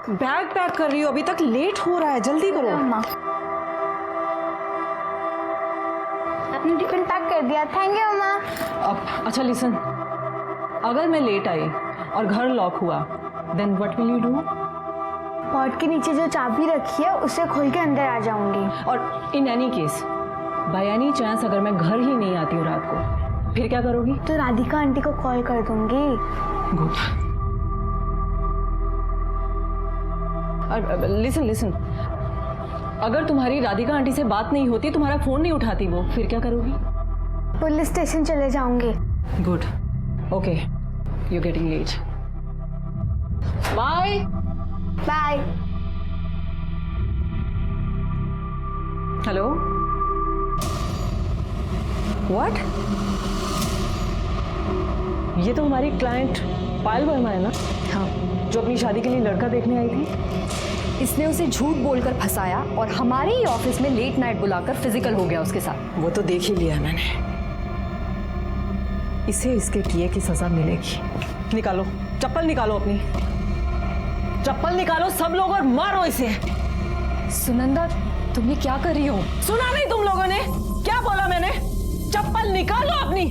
Bag pack कर रही हो, अभी तक लेट हो रहा है, जल्दी करो। अम्मा आपने टिफिन पैक कर दिया, थैंक यू अम्मा। अब अच्छा लिसन, अगर मैं लेट आई और घर लॉक हुआ then what will you do? Pot के नीचे जो चाबी रखी है उसे खोल के अंदर आ जाऊंगी। और in any case by any chance अगर मैं घर ही नहीं आती हूँ रात को, फिर क्या करोगी? तो राधिका आंटी को कॉल कर दूंगी। गुड। लिसन लिसन, अगर तुम्हारी राधिका आंटी से बात नहीं होती, तुम्हारा फोन नहीं उठाती वो, फिर क्या करोगी? पुलिस स्टेशन चले जाऊंगी। Good, okay, you getting late, bye bye. Hello, what? ये तो हमारी क्लाइंट पायल वर्मा है ना? हाँ, जो अपनी शादी के लिए लड़का देखने आई थी। इसने उसे झूठ बोलकर फंसाया और हमारे ही ऑफिस में लेट नाइट बुलाकर फिजिकल हो गया उसके साथ। वो तो देख ही लिया मैंने, इसे इसके किए की सजा मिलेगी। निकालो चप्पल, निकालो अपनी चप्पल निकालो सब लोग और मारो इसे। सुनंदा, तुम ये क्या कर रही हो? सुना नहीं तुम लोगों ने क्या बोला मैंने? चप्पल निकालो अपनी।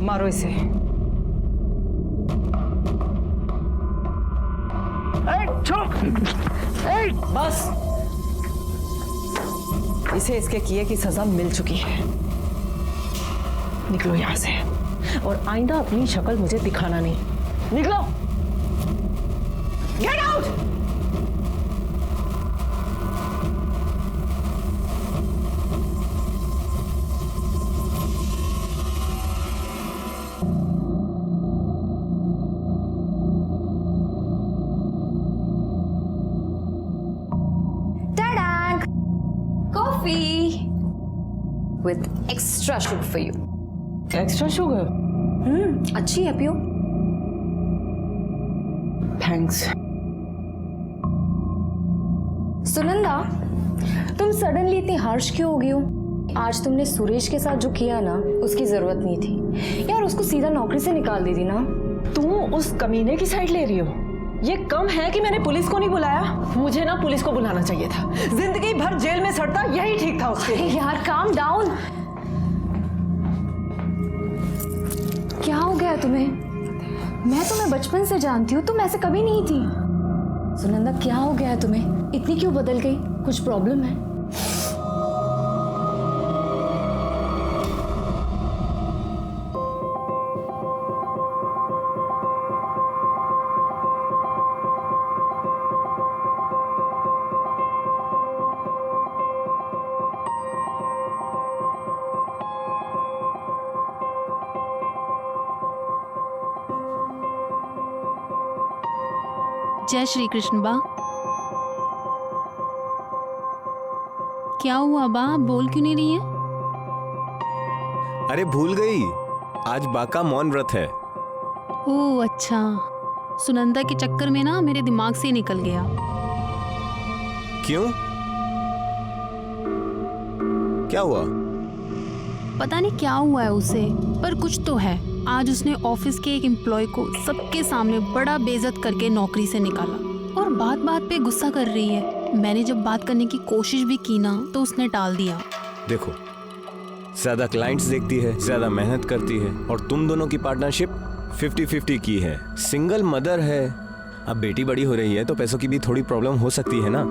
मारो इसे। बस, इसे इसके किए की सजा मिल चुकी है। निकलो यहां से और आइंदा अपनी शक्ल मुझे दिखाना नहीं। निकलो, get out. Coffee with extra sugar for you. Extra sugar? अच्छी है, पियो। थैंक्स। सुनंदा, तुम सडनली इतनी हार्श क्यों हो गई हो? आज तुमने सुरेश के साथ जो किया ना, उसकी जरूरत नहीं थी यार। उसको सीधा नौकरी से निकाल दी थी ना। तुम उस कमीने की साइड ले रही हो? ये कम है कि मैंने पुलिस को नहीं बुलाया? मुझे ना पुलिस को बुलाना चाहिए था। जिंदगी भर जेल में सड़ता यही ठीक था उसके लिए। यार काम डाउन। क्या हो गया तुम्हें? मैं तुम्हें बचपन से जानती हूँ, तुम ऐसे कभी नहीं थी। सुनंदा, क्या हो गया है तुम्हें? इतनी क्यों बदल गई? कुछ प्रॉब्लम है? जय श्री कृष्ण बा। क्या हुआ बा, बोल क्यों नहीं रही है? अरे भूल गई, आज बा का मौन व्रत है। ओह अच्छा, सुनंदा के चक्कर में ना मेरे दिमाग से ही निकल गया। क्यों, क्या हुआ? पता नहीं क्या हुआ है उसे, पर कुछ तो है। आज उसने ऑफिस के एक एम्प्लॉय को सबके सामने बड़ा बेइज्जत करके नौकरी से निकाला और बात बात पे गुस्सा कर रही है। मैंने जब बात करने की कोशिश भी की ना, तो उसने टाल दिया। देखो, ज्यादा क्लाइंट्स देखती है, ज्यादा मेहनत करती है, और तुम दोनों की पार्टनरशिप 50-50 की है। सिंगल मदर है, अब बेटी बड़ी हो रही है तो पैसों की भी थोड़ी प्रॉब्लम हो सकती है ना।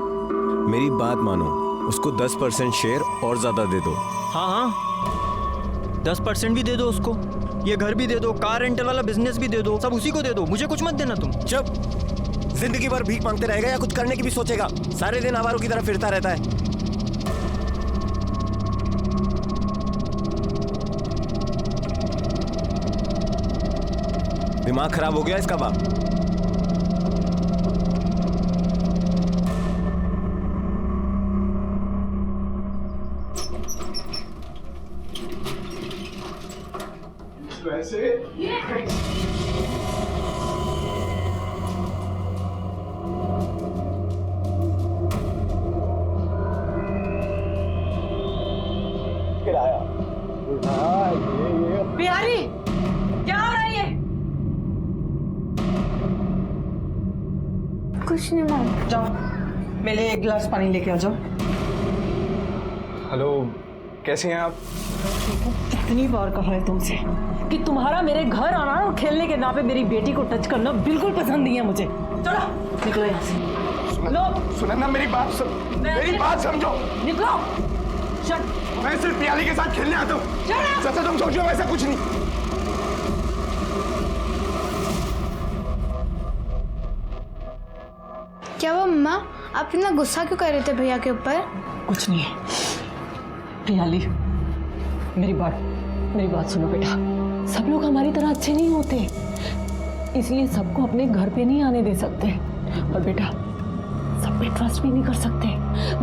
मेरी बात मानो, उसको 10% शेयर और ज्यादा दे दो। हाँ हाँ, 10% भी दे दो उसको, ये घर भी दे दो, कार रेंटल वाला बिजनेस भी दे दो, सब उसी को दे दो, मुझे कुछ मत देना तुम। चुप, जिंदगी भर भीख मांगते रहेगा या कुछ करने की भी सोचेगा? सारे दिन आवारों की तरह फिरता रहता है। दिमाग खराब हो गया इसका बाप। वैसे प्यारी, क्या हो रहा है ये? कुछ नहीं मम्मी। जाओ मेरे लिए एक गिलास पानी लेके आ जाओ। हेलो, कैसे हैं आप? कितनी बार कहा है तुमसे कि तुम्हारा मेरे घर आना और खेलने के नाम पे मेरी बेटी को टच करना बिल्कुल पसंद नहीं है मुझे। चलो निकलो यहाँ से। लो सुनंदा, मेरी बात समझो। निकलो। चल मैं सिर्फ पियाली के साथ खेलने आता हूँ। जैसे तुम सोचो वैसा कुछ नहीं। क्या हुआ मम्मा, आप इतना गुस्सा क्यों कर रहे थे भैया के ऊपर? कुछ नहीं है प्रियाली, मेरी बात सुनो बेटा। सब लोग हमारी तरह अच्छे नहीं होते, इसलिए सबको अपने घर पे नहीं आने दे सकते। और बेटा सब पे ट्रस्ट भी नहीं कर सकते।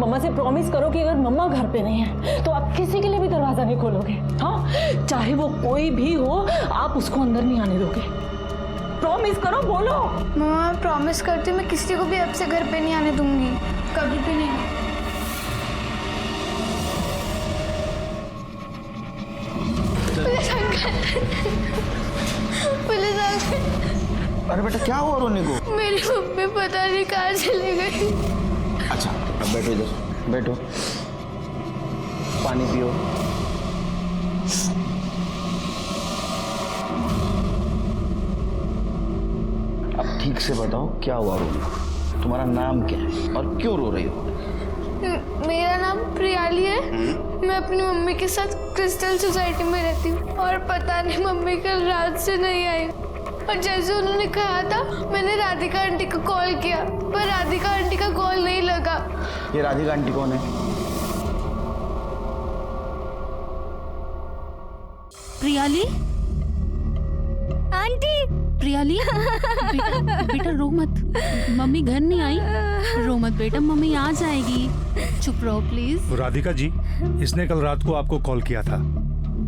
मम्मा से प्रॉमिस करो कि अगर मम्मा घर पे नहीं है तो आप किसी के लिए भी दरवाजा नहीं खोलोगे। हाँ, चाहे वो कोई भी हो, आप उसको अंदर नहीं आने दोगे। प्रॉमिस करो, बोलो। मम्मा मैं प्रॉमिस करती हूँ, मैं किसी को भी अब से घर पे नहीं आने दूंगी, कभी भी नहीं। Police uncle. अरे बेटा क्या हुआ रोने को? मेरी मम्मी पता नहीं कहाँ चली गई। अच्छा अब बैठो, इधर बैठो, पानी पियो। अब ठीक से बताओ क्या हुआ रोने को? तुम्हारा नाम क्या है और क्यों रो रही हो? मेरा नाम प्रियाली है। मैं अपनी मम्मी के साथ क्रिस्टल सोसाइटी में रहती हूँ और पता नहीं मम्मी कल रात से नहीं आई। और जैसे उन्होंने कहा था मैंने राधिका आंटी को कॉल किया, पर राधिका आंटी का कॉल नहीं लगा। ये राधिका आंटी कौन है? प्रियाली, आंटी। प्रियाली बेटा रो मत, मम्मी घर नहीं आई। रो मत बेटा, मम्मी आ जाएगी, चुप रहो प्लीज। राधिका जी, इसने कल रात को आपको कॉल किया था,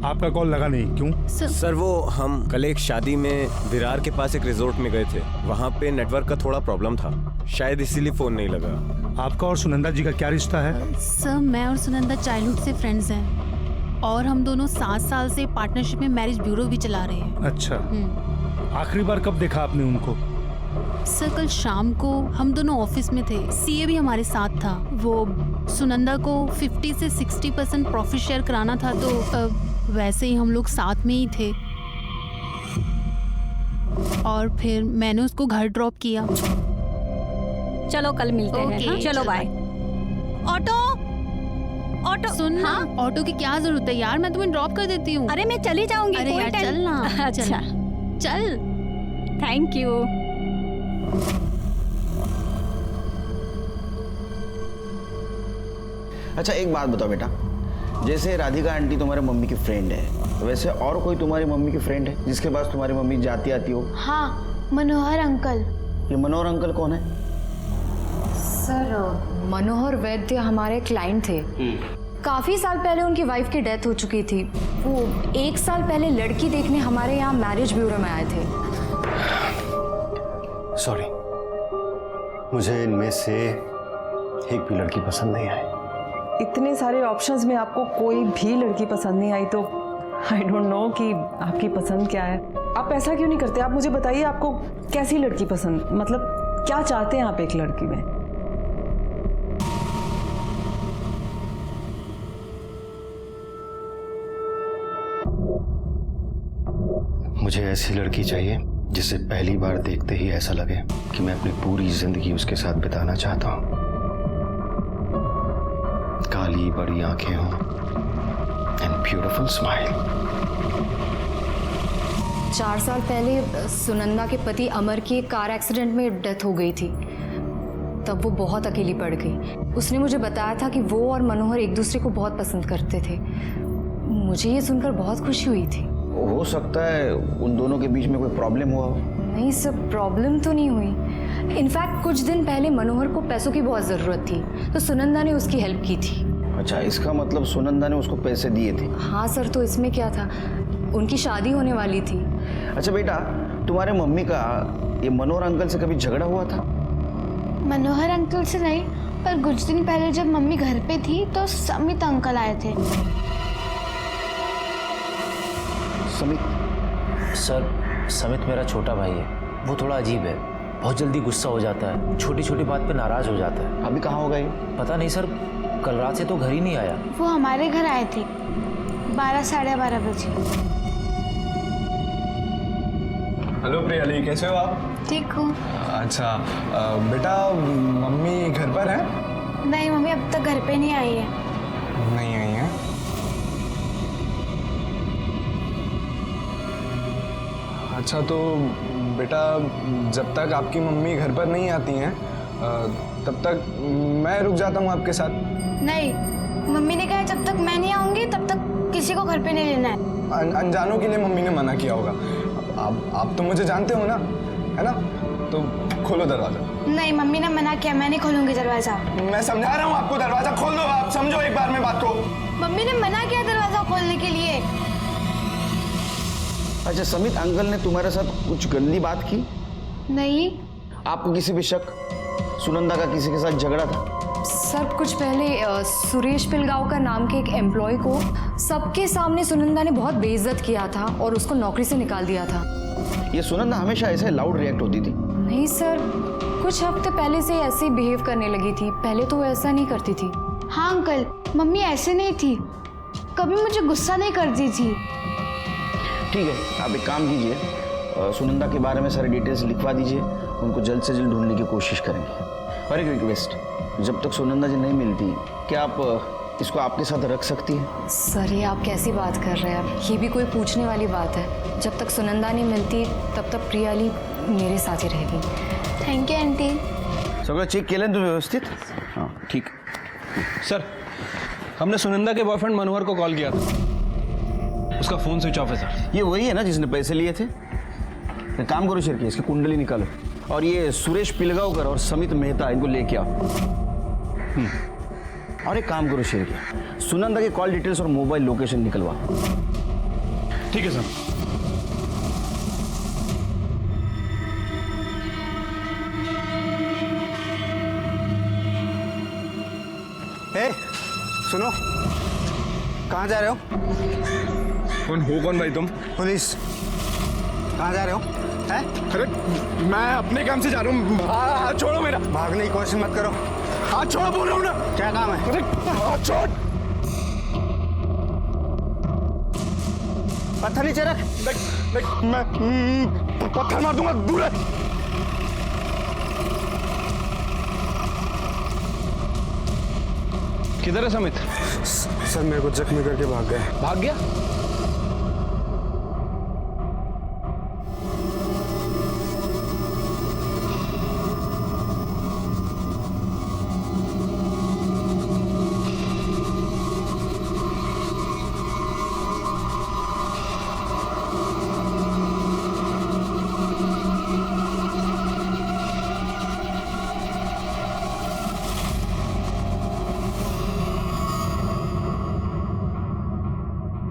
आपका कॉल लगा नहीं, क्यों? सर वो हम कल एक शादी में विरार के पास एक रिजोर्ट में गए थे, वहाँ पे नेटवर्क का थोड़ा प्रॉब्लम था, शायद इसीलिए फोन नहीं लगा। आपका और सुनंदा जी का क्या रिश्ता है? सर मैं और सुनंदा चाइल्डहुड से फ्रेंड्स हैं और हम दोनों 7 साल से पार्टनरशिप में मैरिज ब्यूरो भी चला रहे हैं। अच्छा, आखिरी बार कब देखा आपने उनको? सर कल शाम को हम दोनों ऑफिस में थे, सीए भी हमारे साथ था। वो सुनंदा को 50 से 60% प्रॉफिट शेयर कराना था, तो वैसे ही हम लोग साथ में ही थे और फिर मैंने उसको घर ड्रॉप किया। चलो कल मिलते हैं। हाँ? चलो बाय। ऑटो सुन ना, ऑटो की क्या जरूरत है यार, मैं तुम्हें ड्रॉप कर देती हूँ। अरे मैं चली जाऊंगी। अरे यार चल ना। अच्छा चल। Thank you. अच्छा एक बात बताओ बेटा, जैसे राधिका आंटी तुम्हारे मम्मी की फ्रेंड है, वैसे और कोई तुम्हारी मम्मी की फ्रेंड है जिसके पास तुम्हारी मम्मी जाती आती हो? हाँ, मनोहर अंकल। ये मनोहर अंकल कौन है? सर मनोहर वैद्य हमारे क्लाइंट थे। काफी साल पहले उनकी वाइफ की डेथ हो चुकी थी। वो 1 साल पहले लड़की देखने हमारे यहाँ मैरिज ब्यूरो में आए थे। सॉरी, मुझे इनमें से एक भी लड़की पसंद नहीं आई। इतने सारे ऑप्शंस में आपको कोई भी लड़की पसंद नहीं आई तो आई डोंट नो कि आपकी पसंद क्या है। आप ऐसा क्यों नहीं करते, आप मुझे बताइए आपको कैसी लड़की पसंद, मतलब क्या चाहते हैं आप एक लड़की में? मुझे ऐसी लड़की चाहिए जिसे पहली बार देखते ही ऐसा लगे कि मैं अपनी पूरी जिंदगी उसके साथ बिताना चाहता हूँ। काली बड़ी आंखें हों एंड ब्यूटीफुल स्माइल। 4 साल पहले सुनंदा के पति अमर की एक कार एक्सीडेंट में डेथ हो गई थी। तब वो बहुत अकेली पड़ गई। उसने मुझे बताया था कि वो और मनोहर एक दूसरे को बहुत पसंद करते थे। मुझे ये सुनकर बहुत खुशी हुई थी। हो सकता है उन दोनों के बीच में कोई प्रॉब्लम हुआ हो। नहीं सर, प्रॉब्लम तो नहीं हुई। इनफैक्ट कुछ दिन पहले मनोहर को पैसों की बहुत ज़रूरत थी तो सुनंदा ने उसकी हेल्प की थी। अच्छा, इसका मतलब सुनंदा ने उसको पैसे दिए थे? हाँ सर, तो इसमें क्या था, उनकी शादी होने वाली थी। अच्छा बेटा, तुम्हारे मम्मी का ये मनोहर अंकल से कभी झगड़ा हुआ था? मनोहर अंकल से नहीं, पर कुछ दिन पहले जब मम्मी घर पे थी तो समित अंकल आए थे। समित? सर, समित मेरा छोटा भाई है, वो थोड़ा अजीब है, बहुत जल्दी गुस्सा हो जाता है, छोटी छोटी बात पे नाराज हो जाता है। अभी कहाँ होगा ये? पता नहीं सर, कल रात से तो घर ही नहीं आया। वो हमारे घर आए थे 12 साढ़े 12 बजे। हेलो प्रियाली, कैसे हो आप? ठीक हूँ। अच्छा बेटा, मम्मी घर पर है? नहीं, मम्मी अब तक घर पे नहीं आई है। नहीं आई है? अच्छा तो बेटा, जब तक आपकी मम्मी घर पर नहीं आती हैं तब तक मैं रुक जाता हूँ आपके साथ। नहीं, मम्मी ने कहा जब तक मैं नहीं आऊंगी तब तक किसी को घर पे नहीं लेना है। अनजानों के लिए मम्मी ने मना किया होगा। आप तो मुझे जानते हो ना, है ना? तो खोलो दरवाजा। नहीं, मम्मी ने मना किया, मैं नहीं खोलूंगी दरवाजा। मैं समझा रहा हूँ आपको, दरवाजा खोल दो। आप समझो एक बार में बात को। मम्मी ने मना किया दरवाजा खोलने के लिए। अच्छा समित, अंकल ने तुम्हारे साथ कुछ गंदी बात की? नहीं। आपको किसी पे शक? सुनंदा का किसी के साथ झगड़ा था? सर कुछ पहले सुरेश पिलगांवकर नाम के एक एम्प्लॉय को सबके सामने सुनंदा ने बहुत बेइज्जत किया था और उसको नौकरी से निकाल दिया था। ये सुनंदा हमेशा ऐसे लाउड रिएक्ट होती थी? नहीं सर, कुछ हफ्ते पहले से ऐसे ही बिहेव करने लगी थी, पहले तो वो ऐसा नहीं करती थी। हाँ अंकल, मम्मी ऐसे नहीं थी, कभी मुझे गुस्सा नहीं करती थी। ठीक है, आप एक काम कीजिए, सुनंदा के बारे में सारे डिटेल्स लिखवा दीजिए, उनको जल्द से जल्द ढूंढने की कोशिश करेंगे। और एक रिक्वेस्ट, जब तक सुनंदा जी नहीं मिलती, क्या आप इसको आपके साथ रख सकती हैं? सर ये आप कैसी बात कर रहे हैं? ये भी कोई पूछने वाली बात है? जब तक सुनंदा नहीं मिलती तब तक प्रियाली मेरे साथ ही रहेगी। Thank you aunty. सगळं चेक केलं ना तुम्ही व्यवस्थित? हाँ ठीक। सर, हमने सुनंदा के बॉयफ्रेंड मनोहर को कॉल किया था, उसका फोन स्विच ऑफ है सर। ये वही है ना जिसने पैसे लिए थे? एक काम करो शिरके, इसकी कुंडली निकालो और ये सुरेश पिलगांवकर और समित मेहता इनको लेके आओ। और एक काम करो शिरके, सुनंदा की कॉल डिटेल्स और मोबाइल लोकेशन निकलवा। ठीक है सर। सुनो, कहाँ जा रहे हो? कौन भाई तुम? पुलिस। कहाँ जा रहे हो? हैं? अरे मैं अपने काम से जा रहा हूँ। हाथ छोड़ो मेरा। भागने की कोशिश मत करो। हाथ छोड़ो बोल रहा हूँ ना। क्या काम है? अरे हाथ छोड़। पत्थर नीचे रख। देख मैं पत्थर मार दूंगा, दूर है। किधर है समित? सर मेरे को जख्मी करके भाग गए। भाग गया?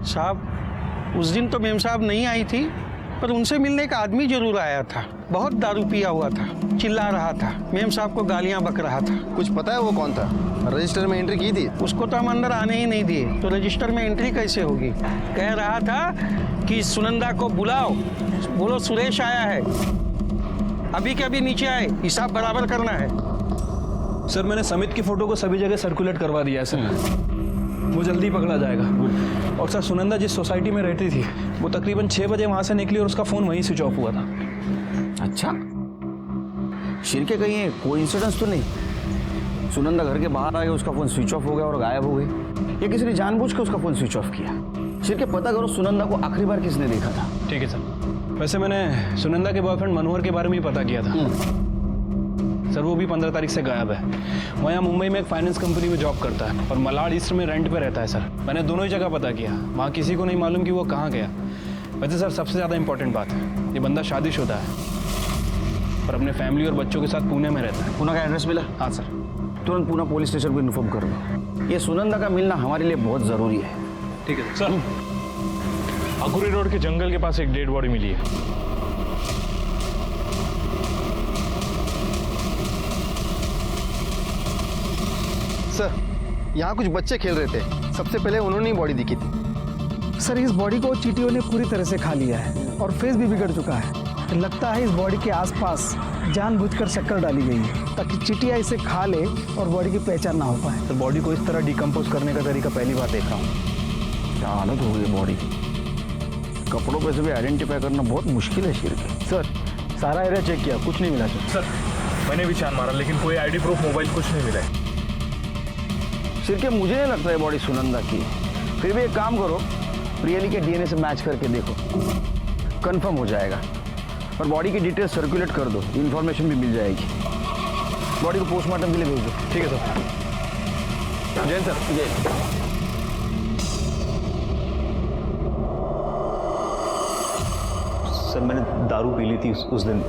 साहब, उस दिन तो मेम साहब नहीं आई थी, पर उनसे मिलने का आदमी जरूर आया था। बहुत दारू पिया हुआ था, चिल्ला रहा था, मेम साहब को गालियां बक रहा था। कुछ पता है वो कौन था? रजिस्टर में एंट्री की थी? उसको तो हम अंदर आने ही नहीं दिए, तो रजिस्टर में एंट्री कैसे होगी? कह रहा था कि सुनंदा को बुलाओ, बोलो सुरेश आया है, अभी के अभी नीचे आए, हिसाब बराबर करना है। सर मैंने समित की फोटो को सभी जगह सर्कुलेट करवा दिया है सर, वो जल्दी पकड़ा जाएगा। और सर सुनंदा जिस सोसाइटी में रहती थी वो तकरीबन 6 बजे वहाँ से निकली और उसका फ़ोन वहीं स्विच ऑफ हुआ था। अच्छा, शिरके कहीं कोइंसिडेंस तो नहीं? सुनंदा घर के बाहर आ गया, उसका फ़ोन स्विच ऑफ हो गया और गायब हो गई, या किसी ने जानबूझ के उसका फ़ोन स्विच ऑफ किया? शिरके पता करो सुनंदा को आखिरी बार किसने देखा था। ठीक है सर। वैसे मैंने सुनंदा के बॉयफ्रेंड मनोहर के बारे में ही पता किया था सर, वो भी 15 तारीख से गायब है। वो यहाँ मुंबई में एक फाइनेंस कंपनी में जॉब करता है और मलाड ईस्ट में रेंट पे रहता है सर। मैंने दोनों ही जगह पता किया, वहाँ किसी को नहीं मालूम कि वो कहाँ गया। वैसे सर सबसे ज़्यादा इंपॉर्टेंट बात है, ये बंदा शादीशुदा है और अपने फैमिली और बच्चों के साथ पुणे में रहता है। पुणे का एड्रेस मिला? हाँ सर। तुरंत पुणे पुलिस स्टेशन को इन्फॉर्म कर दो, ये सुनंदा का मिलना हमारे लिए बहुत ज़रूरी है। ठीक है सर। अकुरी रोड के जंगल के पास एक डेड बॉडी मिली है। सर, यहाँ कुछ बच्चे खेल रहे थे, सबसे पहले उन्होंने ही बॉडी दिखी थी। सर इस बॉडी को चींटियों ने पूरी तरह से खा लिया है और फेस भी बिगड़ चुका है। लगता है इस बॉडी के आसपास जानबूझकर शक्कर डाली गई है ताकि चिटिया इसे खा ले और बॉडी की पहचान ना हो पाए। सर बॉडी को इस तरह डिकम्पोज करने का तरीका पहली बार देख रहा हूँ। क्या हालत हो गई बॉडी की। कपड़ों पे से भी आइडेंटिफाई करना बहुत मुश्किल है शिरके। सर सारा एरिया चेक किया, कुछ नहीं मिला सर। मैंने भी छान मारा लेकिन कोई आईडी प्रूफ, मोबाइल कुछ नहीं मिला है। शिरके मुझे नहीं लगता है बॉडी सुनंदा की। फिर भी एक काम करो, प्रियली के डीएनए से मैच करके देखो, कंफर्म हो जाएगा। और बॉडी की डिटेल सर्कुलेट कर दो, इन्फॉर्मेशन भी मिल जाएगी। बॉडी को पोस्टमार्टम के लिए भेज दो। ठीक है सर। जैन सर। जय। सर मैंने दारू पी ली थी उस दिन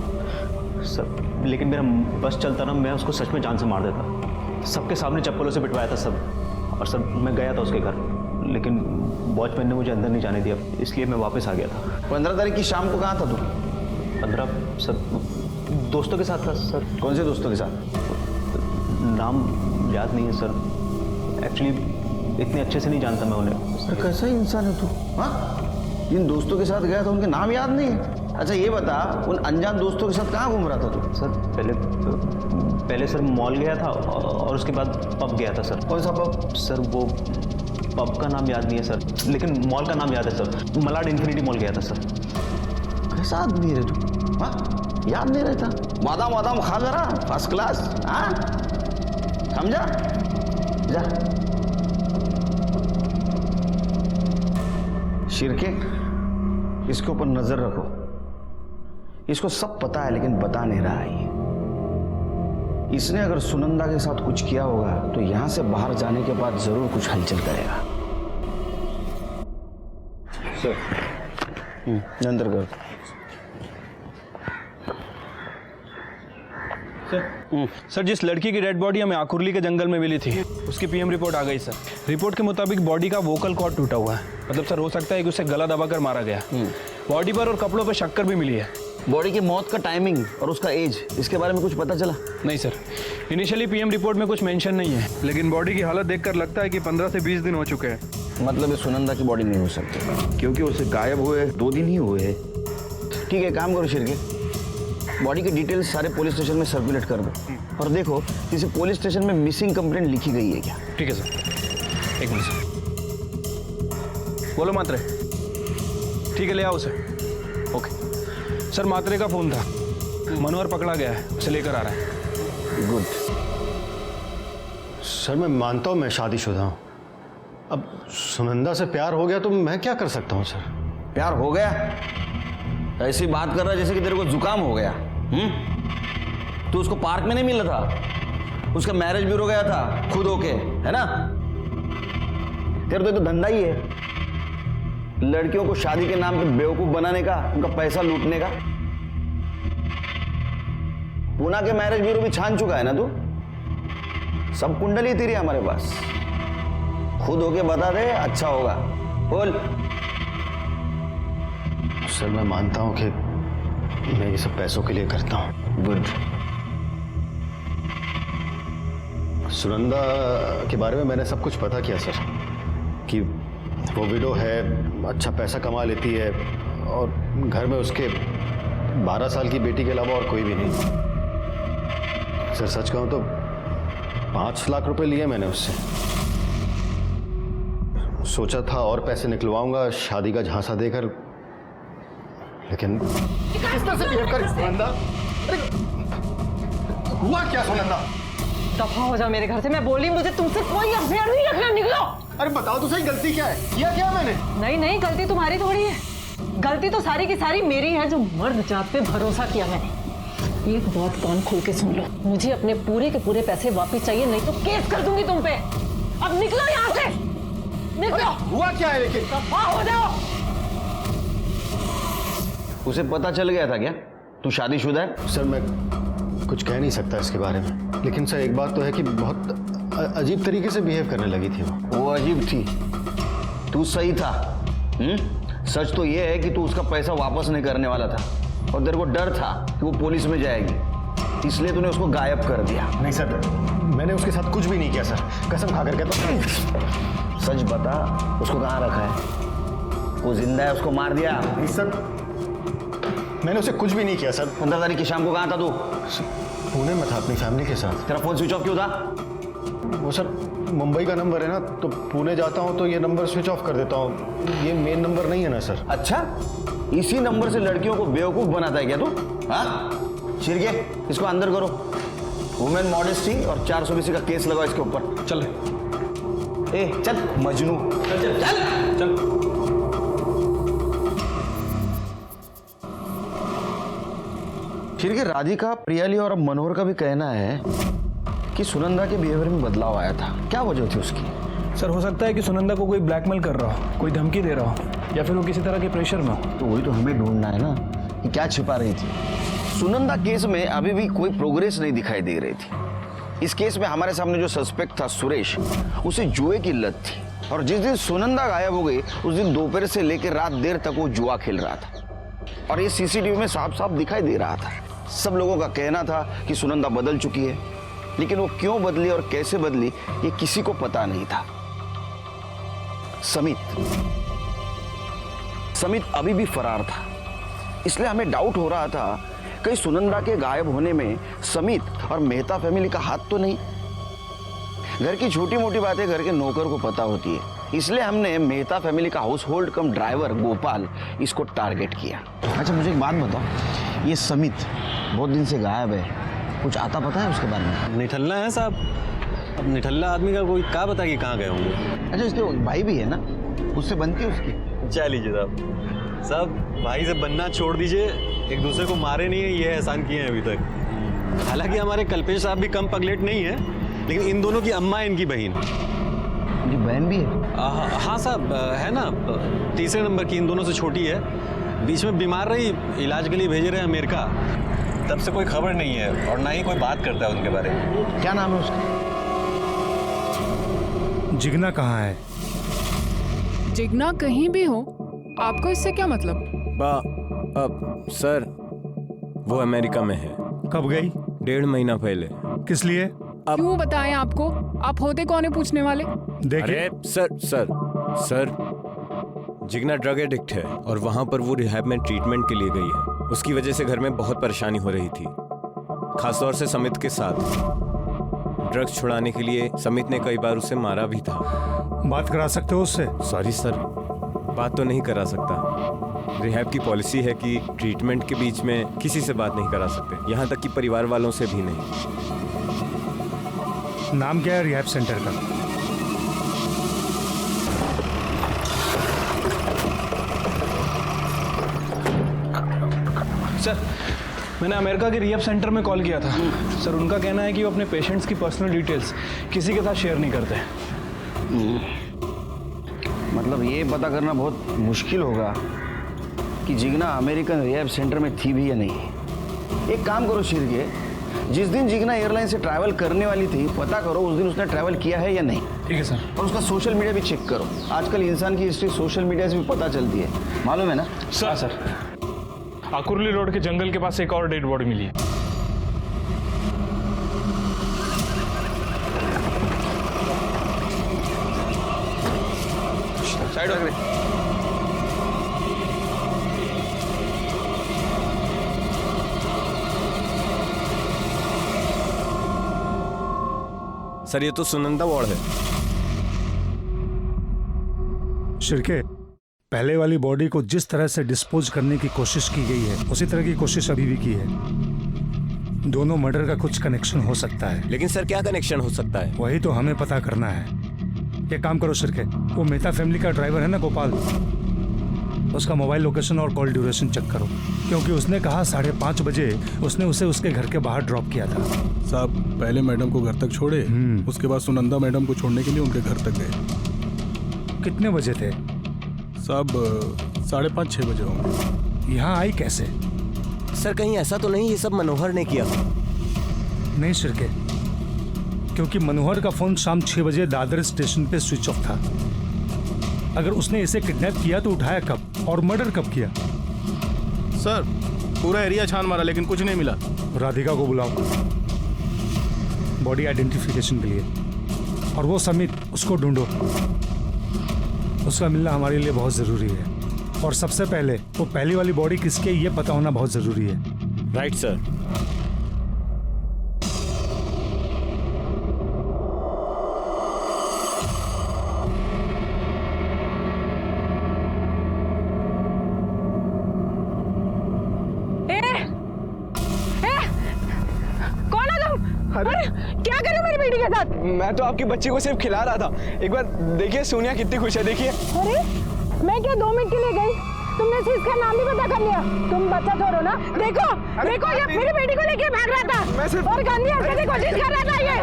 सर, लेकिन मेरा बस चलता ना, मैं उसको सच में जान से मार देता। सबके सामने चप्पलों से पिटवाया था सब। और सर मैं गया था उसके घर, लेकिन वॉचमैन ने मुझे अंदर नहीं जाने दिया, इसलिए मैं वापस आ गया था। 15 तारीख की शाम को कहाँ था तू? 15 सर दोस्तों के साथ था सर। कौन से दोस्तों के साथ? नाम याद नहीं है सर, एक्चुअली इतने अच्छे से नहीं जानता मैं उन्हें। सर कैसा इंसान है तू? हाँ, जिन दोस्तों के साथ गया था उनके नाम याद नहीं है? अच्छा ये बता, उन अनजान दोस्तों के साथ कहाँ घूम रहा था तू? सर पहले सर मॉल गया था और उसके बाद पब गया था सर। कौन सा पब? सर वो पब का नाम याद नहीं है सर, लेकिन मॉल का नाम याद है सर। मलाड इन्फिनिटी मॉल गया था सर। कैसा आदमी है तू? हाँ, याद नहीं रहता? बादाम वादाम खा जरा, फर्स्ट क्लास। हाँ समझा? जा। शिरके, इसके ऊपर नजर रखो। इसको सब पता है लेकिन बता नहीं रहा है। इसने अगर सुनंदा के साथ कुछ किया होगा तो यहां से बाहर जाने के बाद जरूर कुछ हलचल करेगा। सर अंदर कर। सर जिस लड़की की डेड बॉडी हमें आकुर्ली के जंगल में मिली थी, उसकी पीएम रिपोर्ट आ गई सर। रिपोर्ट के मुताबिक बॉडी का वोकल कॉर्ड टूटा हुआ है। मतलब सर हो सकता है कि उसे गला दबाकर मारा गया। बॉडी पर और कपड़ों पर शक्कर भी मिली है। बॉडी की मौत का टाइमिंग और उसका एज, इसके बारे में कुछ पता चला? नहीं सर, इनिशियली पीएम रिपोर्ट में कुछ मेंशन नहीं है, लेकिन बॉडी की हालत देखकर लगता है कि 15 से 20 दिन हो चुके हैं। मतलब ये सुनंदा की बॉडी नहीं हो सकती, क्योंकि उसे गायब हुए 2 दिन ही हुए हैं। ठीक है, काम करो शिरके, बॉडी की डिटेल्स सारे पुलिस स्टेशन में सर्कुलेट कर दो और देखो किसी पुलिस स्टेशन में मिसिंग कंप्लेंट लिखी गई है क्या। ठीक है सर, एक मिनट सर। बोलो मात्रे। ठीक है, ले आओ उसे। ओके सर, मात्रे का फोन था, मनोहर पकड़ा गया है, उसे लेकर आ रहा है। गुड सर, मैं मानता हूँ मैं शादीशुदा हूँ। अब सुनंदा से प्यार हो गया तो मैं क्या कर सकता हूँ सर? प्यार हो गया? ऐसी बात कर रहा है जैसे कि तेरे को जुकाम हो गया। तू उसको पार्क में नहीं मिला था, उसका मैरिज ब्यूरो गया था खुद होके, है ना? तेरे तो धंधा ही है लड़कियों को शादी के नाम पे बेवकूफ बनाने का, उनका पैसा लूटने का। पूना के मैरिज ब्यूरो भी छान चुका है ना तू? सब कुंडली तेरी हमारे पास, खुद होके बता दे, अच्छा होगा। बोल। सर मैं मानता हूँ कि मैं ये सब पैसों के लिए करता हूँ। गुड। सुनंदा के बारे में मैंने सब कुछ पता किया सर, कि वो विडो है, अच्छा पैसा कमा लेती है और घर में उसके 12 साल की बेटी के अलावा और कोई भी नहीं। सर सच कहूँ तो 5 लाख रुपए लिए मैंने उससे। सोचा था और पैसे निकलवाऊंगा शादी का झांसा देकर, लेकिन किस तरह से बिहेव कर सुनंदा? हुआ क्या सुनंदा? दफा हो जाओ मेरे घर से। मैं बोली मुझे तुमसे कोई अफेयर नहीं रखना, निकलो। अरे बताओ तो सही, गलती क्या है? किया क्या मैंने? नहीं नहीं, गलती तुम्हारी थोड़ी है, गलती तो सारी की सारी मेरी है, जो मर्द जात पे भरोसा किया मैंने। एक बात कान खोल के सुन लो, मुझे अपने पूरे के पूरे पैसे वापस चाहिए, नहीं तो केस कर दूंगी तुम पे। अब निकलो यहाँ से, निकलो। हुआ क्या है लेकिन? दफा हो जाओ। उसे पता चल गया था क्या तू शादीशुदा है? सर मैं कुछ कह नहीं सकता इसके बारे में, लेकिन सर एक बात तो है कि बहुत अजीब तरीके से बिहेव करने लगी थी वो अजीब थी, तू सही था। सच तो ये है कि तू उसका पैसा वापस नहीं करने वाला था और तेरे को डर था कि वो पुलिस में जाएगी, इसलिए तूने उसको गायब कर दिया। नहीं सर, मैंने उसके साथ कुछ भी नहीं किया सर, कसम खाकर कहता हूं। सच बता, उसको कहाँ रखा है? वो जिंदा है, उसको मार दिया? नहीं सर, मैंने उसे कुछ भी नहीं किया सर। 15 तारीख की शाम को कहाँ था तू? पुणे में था अपनी फैमिली के साथ। तेरा फोन स्विच ऑफ क्यों था? वो सर मुंबई का नंबर है ना, तो पुणे जाता हूँ तो ये नंबर स्विच ऑफ कर देता हूँ। ये मेन नंबर नहीं है ना सर। अच्छा, इसी नंबर से लड़कियों को बेवकूफ बनाता है क्या तू? हाँ, शिरके इसको अंदर करो। वुमेन मॉडेस्टी और 420 का केस लगाओ इसके ऊपर। चल ए चल मजनू, चल चल चल चल। शिरके, राधिका, प्रियाली और मनोहर का भी कहना है कि सुनंदा के बिहेवियर में बदलाव आया था। क्या वजह थी उसकी? सर, हो सकता है कि सुनंदा को कोई ब्लैकमेल कर रहा हो, कोई धमकी दे रहा हो, या फिर वो किसी तरह के प्रेशर में हो। तो वही तो हमें ढूंढना है ना कि क्या छिपा रही थी। सुनंदा केस में अभी भी कोई प्रोग्रेस नहीं दिखाई दे रही थी। इस केस में हमारे सामने जो सस्पेक्ट था सुरेश, उसे जुए की लत थी, और जिस दिन सुनंदा गायब हो गई उस दिन दोपहर से लेकर रात देर तक वो जुआ खेल रहा था, और ये सीसीटीवी में साफ साफ दिखाई दे रहा था। सब लोगों का कहना था कि सुनंदा बदल चुकी है, लेकिन वो क्यों बदली और कैसे बदली ये किसी को पता नहीं था। समित अभी भी फरार था, इसलिए हमें डाउट हो रहा था कहीं सुनंदा के गायब होने में समित और मेहता फैमिली का हाथ तो नहीं। घर की छोटी मोटी बातें घर के नौकर को पता होती है, इसलिए हमने मेहता फैमिली का हाउस होल्ड कम ड्राइवर गोपाल इसको टारगेट किया। अच्छा मुझे एक बात बताओ, ये समित बहुत दिन से गायब है, कुछ आता पता है उसके बारे में? निठल्ला है साहब, अब निठल्ला आदमी का कोई क्या पता कि कहाँ गए होंगे। अच्छा, इसके भाई भी है ना, उससे बनती है उसकी? चाह लीजिए साहब, सब भाई से बनना छोड़ दीजिए, एक दूसरे को मारे नहीं है ये एहसान किए हैं अभी तक। हालांकि हमारे कल्पेश साहब भी कम पगलेट नहीं है, लेकिन इन दोनों की अम्मा है इनकी बहन। इनकी बहन भी है? हाँ साहब, है ना, तीसरे नंबर की, इन दोनों से छोटी है, बीच में बीमार रही, इलाज के लिए भेजे रहे अमेरिका, तब से कोई खबर नहीं है और ना ही कोई बात करता है उनके बारे में। क्या नाम है उसका? जिगना कहाँ है? जिगना कहीं भी हो, आपको इससे क्या मतलब? सर वो अमेरिका में है। कब गई? 1.5 महीना पहले। किस लिए? क्यों बताएं आपको? आप होते कौन है पूछने वाले? देखिए सर जिगना ड्रग एडिक्ट है और वहां पर वो रिहैब में ट्रीटमेंट के लिए गई है। उसकी वजह से घर में बहुत परेशानी हो रही थी, खासतौर से समित के साथ। ड्रग्स छुड़ाने के लिए समित ने कई बार उसे मारा भी था। बात करा सकते हो उससे? सॉरी सर, बात तो नहीं करा सकता। रिहैब की पॉलिसी है कि ट्रीटमेंट के बीच में किसी से बात नहीं करा सकते, यहाँ तक कि परिवार वालों से भी नहीं। नाम क्या है रिहैब सेंटर का? सर, मैंने अमेरिका के रिहैब सेंटर में कॉल किया था। सर, उनका कहना है कि वो अपने पेशेंट्स की पर्सनल डिटेल्स किसी के साथ शेयर नहीं करते। मतलब ये पता करना बहुत मुश्किल होगा कि जिगना अमेरिकन रिहैब सेंटर में थी भी या नहीं। एक काम करो शिरके, जिस दिन जिगना एयरलाइन से ट्रैवल करने वाली थी पता करो उस दिन उसने ट्रैवल किया है या नहीं। ठीक है सर। और उसका सोशल मीडिया भी चेक करो। आजकल इंसान की हिस्ट्री सोशल मीडिया से भी पता चलती है, मालूम है ना? सर आकुर्ली रोड के जंगल के पास एक और डेड बॉडी मिली है। साइड हो गए। सर, ये तो सुनंदा वार्ड है। शिरके, पहले वाली बॉडी को जिस तरह से डिस्पोज करने की कोशिश की गई है उसी तरह की कोशिश अभी भी की है। दोनों मर्डर का कुछ कनेक्शन हो सकता है। लेकिन सर, क्या कनेक्शन हो सकता है? वही तो हमें पता करना है। एक काम करो शिरके, वो मेहता फैमिली का ड्राइवर है ना गोपाल, उसका मोबाइल लोकेशन और कॉल ड्यूरेशन चेक करो, क्योंकि उसने कहा 5:30 बजे उसने उसे उसके घर के बाहर ड्रॉप किया था। साहब, पहले मैडम को घर तक छोड़े, उसके बाद सुनंदा मैडम को छोड़ने के लिए उनके घर तक गए। कितने बजे थे? साहब 5:30-6 बजे होंगे। यहाँ आई कैसे? सर, कहीं ऐसा तो नहीं ये सब मनोहर ने किया? नहीं शिरके, क्योंकि मनोहर का फोन शाम 6 बजे दादर स्टेशन पे स्विच ऑफ था। अगर उसने इसे किडनैप किया तो उठाया कब और मर्डर कब किया? सर, पूरा एरिया छान मारा लेकिन कुछ नहीं मिला। राधिका को बुलाओ बॉडी आइडेंटिफिकेशन के लिए, और वो समित, उसको ढूंढो। उसका मिलना हमारे लिए बहुत जरूरी है। और सबसे पहले वो पहली वाली बॉडी किसकी है ये पता होना बहुत जरूरी है। Right sir. कौन है तुम? अरे क्या कर रहे हो मेरी बेटी के साथ? मैं तो आपकी बच्ची को सिर्फ खिला रहा था। एक बार देखिए सोनिया कितनी खुश है, देखिए। अरे मैं क्या 2 मिनट के लिए गई, तुमने इसका नाम भी पता कर लिया। तुम बच्चा छोड़ो ना। देखो देखो ये मेरी बेटी को लेके भाग रहा था और गंदी हरकतें कोशिश कर रहा था ये।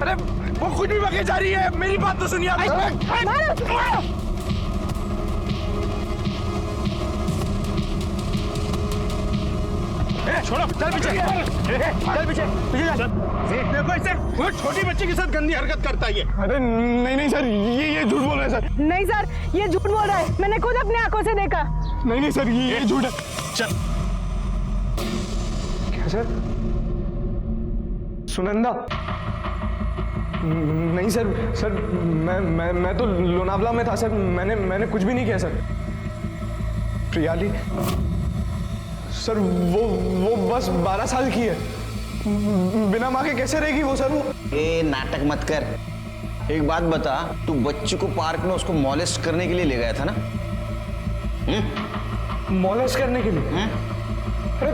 अरे वो खुद भी भागे जा रही है, मेरी बात तो सुनिए। छोड़ो, चल पीछे, चल पीछे, देखो इसे, वो छोटी बच्ची के साथ गंदी हरकत करता है ये। अरे नहीं सर, ये झूठ बोल रहा है सर। नहीं सर, ये झूठ बोल रहा है, मैंने खुद अपनी आंखों से देखा। नहीं सर, ये झूठ है। चल। क्या सर? सुनंदा? नहीं सर मैं तो लोनावला में था सर, मैंने कुछ भी नहीं किया सर। प्रियाली सर, वो बस 12 साल की है, बिना माँ के कैसे रहेगी वो सर? वो ए नाटक मत कर। एक बात बता, तू बच्ची को पार्क में उसको मॉलेस्ट करने के लिए ले गया था ना? मॉलेस्ट करने के लिए? अरे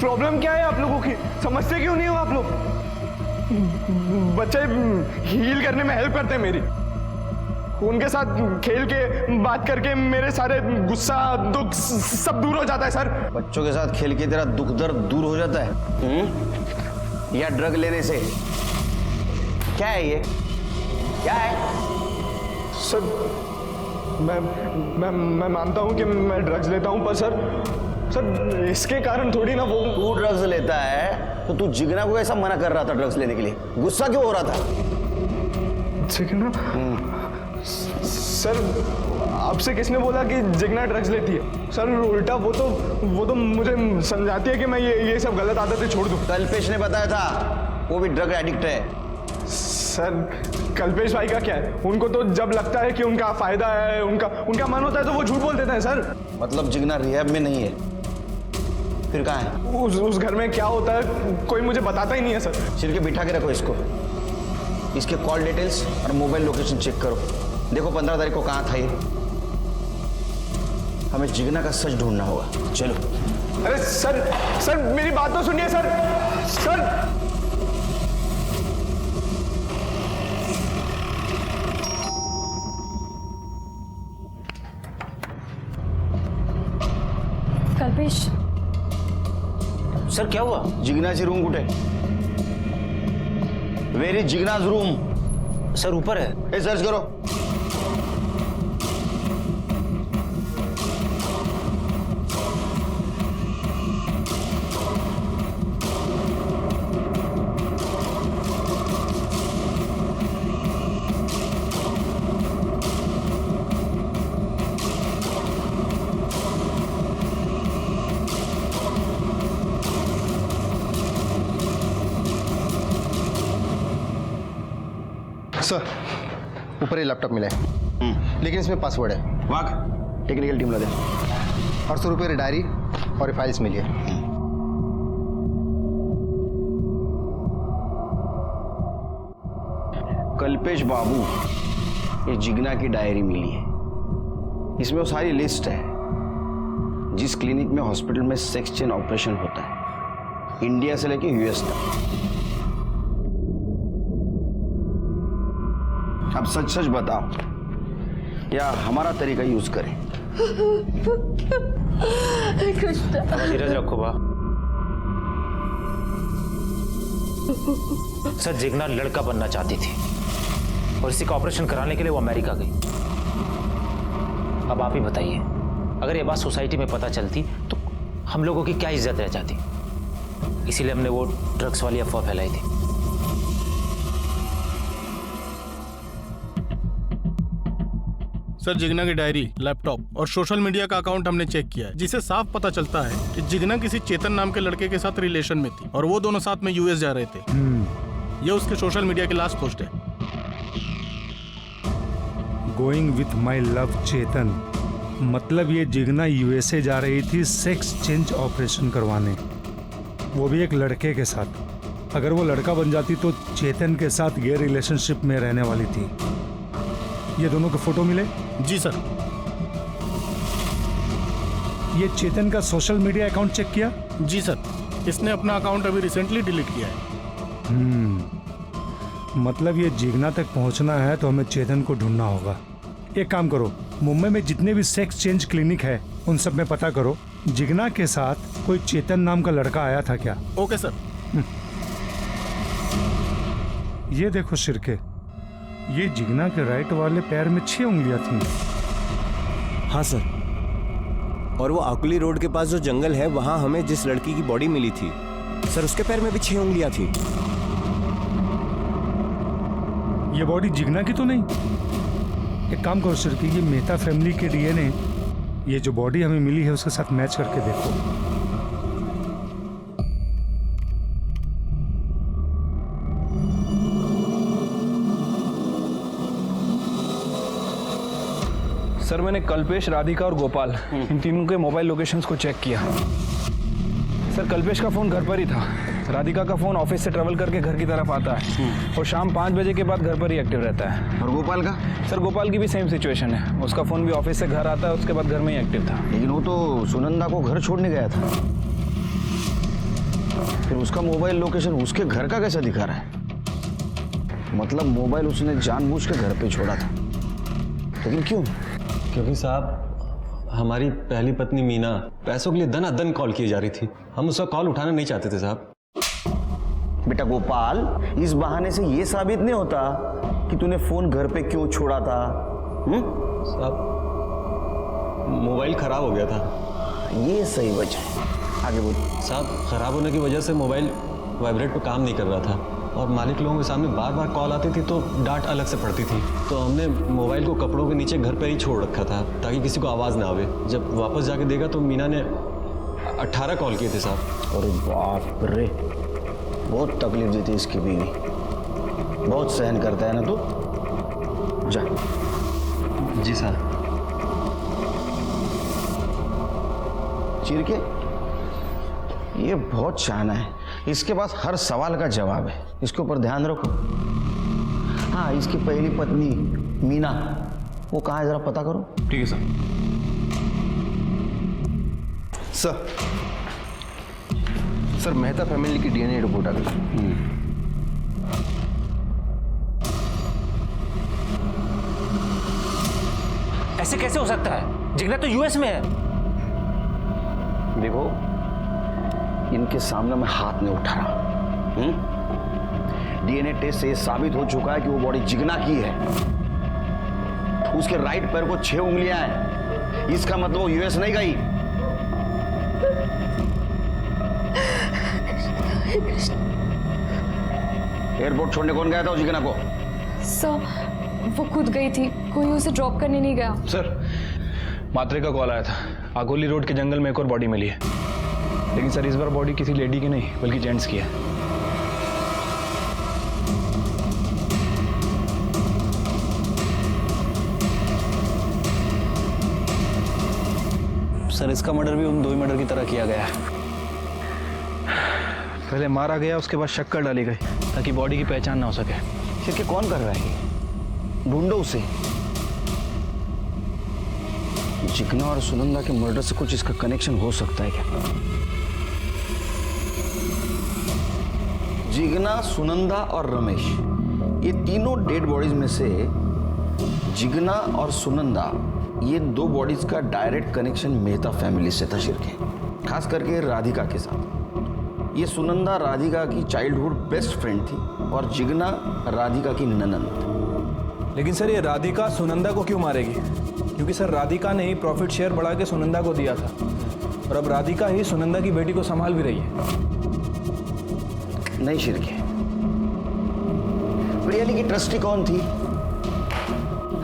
प्रॉब्लम क्या है आप लोगों की, समझते क्यों नहीं हो आप लोग? बच्चे हील करने में हेल्प करते हैं मेरी, उनके साथ खेल के बात करके मेरे सारे गुस्सा दुख सब दूर हो जाता है सर। बच्चों के साथ खेल के तेरा दुख दर्द दूर हो जाता है? या ड्रग लेने से? क्या है ये, क्या है? सर मैं मानता हूँ कि मैं ड्रग्स लेता हूँ, पर सर इसके कारण थोड़ी ना वो। तू ड्रग्स लेता है तो तू जिगना को ऐसा मना कर रहा था ड्रग्स लेने के लिए, गुस्सा क्यों हो रहा था? जिगना? सर आपसे किसने बोला कि जिगना ड्रग्स लेती है? सर उल्टा वो तो मुझे समझाती है कि मैं ये सब गलत आदतें छोड़ दूं। कल्पेश ने बताया था वो भी ड्रग एडिक्ट है। सर कल्पेश भाई का क्या है, उनको तो जब लगता है कि उनका फायदा है, उनका मन होता है तो वो झूठ बोल देते हैं सर। मतलब जिगना रिहैब में नहीं है, फिर कहाँ है? उस घर में क्या होता है कोई मुझे बताता ही नहीं है सर। छिल के बिठा के रखो इसको, इसके कॉल डिटेल्स और मोबाइल लोकेशन चेक करो, देखो 15 तारीख को कहाँ था ये। हमें जिगना का सच ढूंढना होगा, चलो। अरे सर मेरी बात तो सुनिए सर। कल्पेश सर क्या हुआ? जिग्नाची रूम कुठे? Where is Jigna's room? Sir ऊपर है, सर्च करो। सर ऊपर ही लैपटॉप मिला है, लेकिन इसमें पासवर्ड है। वाक टेक्निकल टीम ला दे। 800 रुपये डायरी और ये फाइल्स मिली है। कल्पेश बाबू, ये जिग्ना की डायरी मिली है, इसमें वो सारी लिस्ट है जिस क्लिनिक में हॉस्पिटल में सेक्स चेन ऑपरेशन होता है, इंडिया से लेके यूएस तक। अब सच बताओ, या हमारा तरीका यूज करें? धीरज रखो बा। सर जिग्ना लड़का बनना चाहती थी और इसी का ऑपरेशन कराने के लिए वो अमेरिका गई। अब आप ही बताइए, अगर ये बात सोसाइटी में पता चलती तो हम लोगों की क्या इज्जत रह जाती। इसीलिए हमने वो ड्रग्स वाली अफवाह फैलाई थी। सर जिग्ना की डायरी, लैपटॉप और सोशल मीडिया का अकाउंट हमने चेक किया है, जिसे साफ पता चलता है कि जिग्ना किसी चेतन नाम के लड़के के साथ रिलेशन में थी और वो दोनों साथ में यूएस जा रहे थे। ये उसके सोशल मीडिया की लास्ट पोस्ट है। गोइंग विथ माई लव चेतन, मतलब ये जिगना यूएसए जा रही थी सेक्स चेंज ऑपरेशन करवाने, वो भी एक लड़के के साथ। अगर वो लड़का बन जाती तो चेतन के साथ गे रिलेशनशिप में रहने वाली थी। ये दोनों के फोटो मिले? जी सर। ये चेतन का सोशल मीडिया अकाउंट चेक किया? जी सर, इसने अपना अकाउंट अभी रिसेंटली डिलीट किया है। मतलब ये जिगना तक पहुंचना है तो हमें चेतन को ढूंढना होगा। एक काम करो, मुंबई में जितने भी सेक्स चेंज क्लिनिक है उन सब में पता करो जिगना के साथ कोई चेतन नाम का लड़का आया था क्या। Okay sir. ये देखो शिर्के, ये जिगना के राइट वाले पैर में 6 उंगलियां थी। हाँ सर, और वो आकुली रोड के पास जो जंगल है वहां हमें जिस लड़की की बॉडी मिली थी सर, उसके पैर में भी 6 उंगलियां थी। ये बॉडी जिगना की तो नहीं? एक काम करो शिर्के, ये मेहता फैमिली के डीएनए ये जो बॉडी हमें मिली है उसके साथ मैच करके देखो। सर मैंने कल्पेश, राधिका और गोपाल इन तीनों के मोबाइल लोकेशंस को चेक किया। सर कल्पेश का फ़ोन घर पर ही था, राधिका का फ़ोन ऑफिस से ट्रैवल करके घर की तरफ आता है और शाम 5 बजे के बाद घर पर ही एक्टिव रहता है। और गोपाल का? सर गोपाल की भी सेम सिचुएशन है, उसका फ़ोन भी ऑफिस से घर आता है, उसके बाद घर में ही एक्टिव था। लेकिन वो तो सुनंदा को घर छोड़ने गया था, फिर उसका मोबाइल लोकेशन उसके घर का कैसा दिखा रहा है? मतलब मोबाइल उसने जानबूझ के घर पे छोड़ा था, लेकिन क्यों? क्योंकि साहब हमारी पहली पत्नी मीना पैसों के लिए दनादन कॉल की जा रही थी, हम उसका कॉल उठाना नहीं चाहते थे साहब। बेटा गोपाल, इस बहाने से ये साबित नहीं होता कि तूने फोन घर पे क्यों छोड़ा था। साहब मोबाइल खराब हो गया था। ये सही वजह है, आगे बोल। साहब खराब होने की वजह से मोबाइल वाइब्रेट पे काम नहीं कर रहा था और मालिक लोगों के सामने बार बार कॉल आती थी तो डांट अलग से पड़ती थी, तो हमने मोबाइल को कपड़ों के नीचे घर पर ही छोड़ रखा था ताकि किसी को आवाज़ ना आवे। जब वापस जाके देखा तो मीना ने 18 कॉल किए थे साहब। अरे बाप रे, बहुत तकलीफ देती इसकी बीवी, बहुत सहन करता है ना तू। जा। जी सर। चिरके, ये बहुत शाना है, इसके पास हर सवाल का जवाब है, इसके ऊपर ध्यान रखो। हाँ, इसकी पहली पत्नी मीना, वो कहाँ है जरा पता करो। ठीक है सर। सर मेहता फैमिली की डीएनए रिपोर्ट आ गई। ऐसे कैसे हो सकता है? जिगना तो यूएस में है। देखो, इनके सामने मैं हाथ नहीं उठा रहा। डीएनए टेस्ट से ये साबित हो चुका है कि वो बॉडी जिगना की है। उसके राइट पैर को 6 उंगलियां हैं, इसका मतलब वो यूएस नहीं गई। एयरपोर्ट छोड़ने कौन गया था जिगना को? सर वो खुद गई थी, कोई उसे ड्रॉप करने नहीं गया। सर मात्रे का कॉल आया था, आगोली रोड के जंगल में एक और बॉडी मिली है, लेकिन सर इस बार बॉडी किसी लेडी की नहीं बल्कि जेंट्स की है। सर इसका मर्डर भी उन 2 मर्डर की तरह किया गया है। पहले मारा गया, उसके बाद शक्कर डाली गई ताकि बॉडी की पहचान ना हो सके। फिर के कौन कर रहा है? ढूंढो उसे। जिगना और सुनंदा के मर्डर से कुछ इसका कनेक्शन हो सकता है क्या? जिगना, सुनंदा और रमेश, ये तीनों डेड बॉडीज में से जिगना और सुनंदा, ये 2 बॉडीज का डायरेक्ट कनेक्शन मेहता फैमिली से था शिरके, खास करके राधिका के साथ। ये सुनंदा राधिका की चाइल्डहुड बेस्ट फ्रेंड थी और जिगना राधिका की ननंद। लेकिन सर ये राधिका सुनंदा को क्यों मारेगी? क्योंकि सर राधिका ने ही प्रॉफिट शेयर बढ़ा के सुनंदा को दिया था और अब राधिका ही सुनंदा की बेटी को संभाल भी रही है। नहीं शिरके, प्रियाली की ट्रस्टी कौन थी?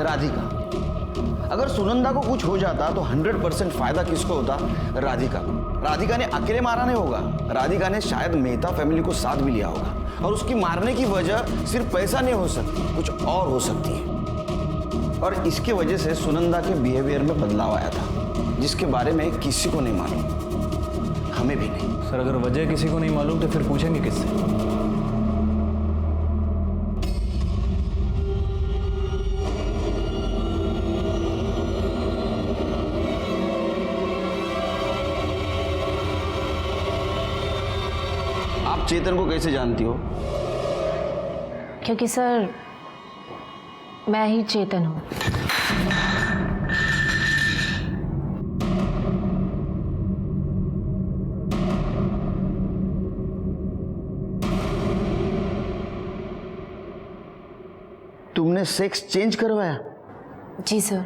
राधिका। अगर सुनंदा को कुछ हो जाता तो 100% फायदा किसको होता? राधिका को। राधिका ने अकेले मारा नहीं होगा, राधिका ने शायद मेहता फैमिली को साथ भी लिया होगा और उसकी मारने की वजह सिर्फ पैसा नहीं हो सकती, कुछ और हो सकती है। और इसके वजह से सुनंदा के बिहेवियर में बदलाव आया था, जिसके बारे में किसी को नहीं मालूम, हमें भी नहीं। सर अगर वजह किसी को नहीं मालूम तो फिर पूछेंगे किससे? आप चेतन को कैसे जानती हो? क्योंकि सर मैं ही चेतन हूँ। तुमने सेक्स चेंज करवाया? जी सर।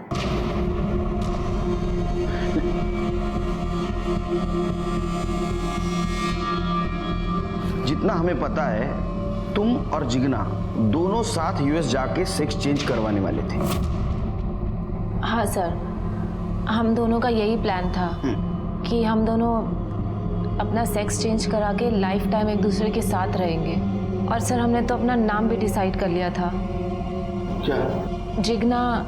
जितना हमें पता है, तुम और जिगना दोनों साथ यूएस जाके सेक्स चेंज करवाने वाले थे। हाँ सर, हम दोनों का यही प्लान था कि हम दोनों अपना सेक्स चेंज करा के लाइफ टाइम एक दूसरे के साथ रहेंगे। और सर हमने तो अपना नाम भी डिसाइड कर लिया था। क्या? जिगना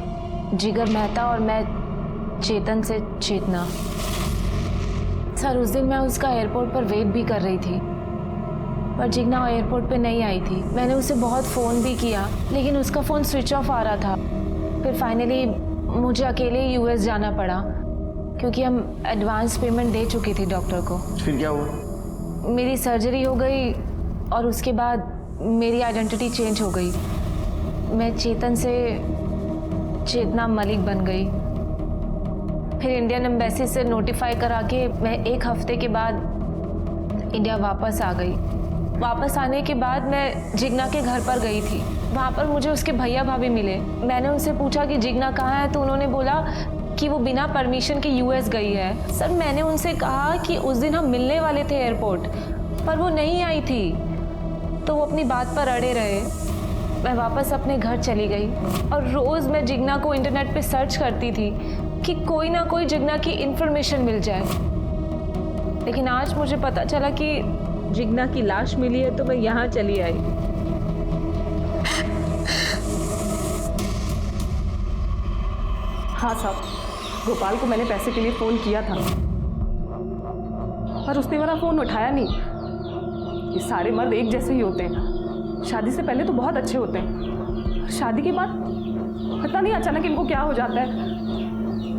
जिगर मेहता और मैं चेतन से चेतना। सर उस दिन मैं उसका एयरपोर्ट पर वेट भी कर रही थी, पर जिगना एयरपोर्ट पे नहीं आई थी। मैंने उसे बहुत फ़ोन भी किया, लेकिन उसका फ़ोन स्विच ऑफ आ रहा था। फिर फाइनली मुझे अकेले यूएस जाना पड़ा, क्योंकि हम एडवांस पेमेंट दे चुकी थी डॉक्टर को। फिर क्या हुआ? मेरी सर्जरी हो गई और उसके बाद मेरी आइडेंटिटी चेंज हो गई। मैं चेतन से चेतना मलिक बन गई। फिर इंडियन एम्बेसी से नोटिफाई करा के मैं 1 हफ्ते के बाद इंडिया वापस आ गई। वापस आने के बाद मैं जिगना के घर पर गई थी। वहाँ पर मुझे उसके भैया भाभी मिले। मैंने उनसे पूछा कि जिगना कहाँ है, तो उन्होंने बोला कि वो बिना परमिशन के यूएस गई है। सर मैंने उनसे कहा कि उस दिन हम मिलने वाले थे एयरपोर्ट, पर वो नहीं आई थी, तो वो अपनी बात पर अड़े रहे। मैं वापस अपने घर चली गई और रोज़ मैं जिगना को इंटरनेट पे सर्च करती थी कि कोई ना कोई जिगना की इन्फॉर्मेशन मिल जाए। लेकिन आज मुझे पता चला कि जिगना की लाश मिली है, तो मैं यहाँ चली आई। हाँ साहब, गोपाल को मैंने पैसे के लिए फ़ोन किया था, पर उसने मेरा फ़ोन उठाया नहीं। ये सारे मर्द एक जैसे ही होते हैं। शादी से पहले तो बहुत अच्छे होते हैं, शादी के बाद पता नहीं अचानक इनको क्या हो जाता है।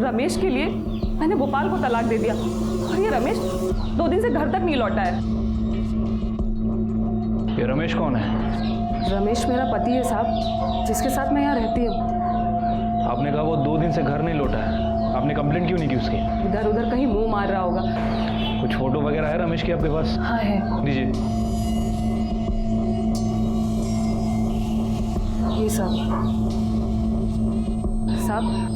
रमेश के लिए मैंने गोपाल को तलाक दे दिया, और ये रमेश 2 दिन से घर तक नहीं लौटा है। ये रमेश कौन है? रमेश मेरा पति है साहब, जिसके साथ मैं यहाँ रहती हूँ। आपने कहा वो 2 दिन से घर नहीं लौटा है, आपने कंप्लेंट क्यों नहीं की उसकी? इधर उधर कहीं मुंह मार रहा होगा। कुछ फोटो वगैरह है रमेश की आपके पास? हाँ है। दीजिए। ये साहब,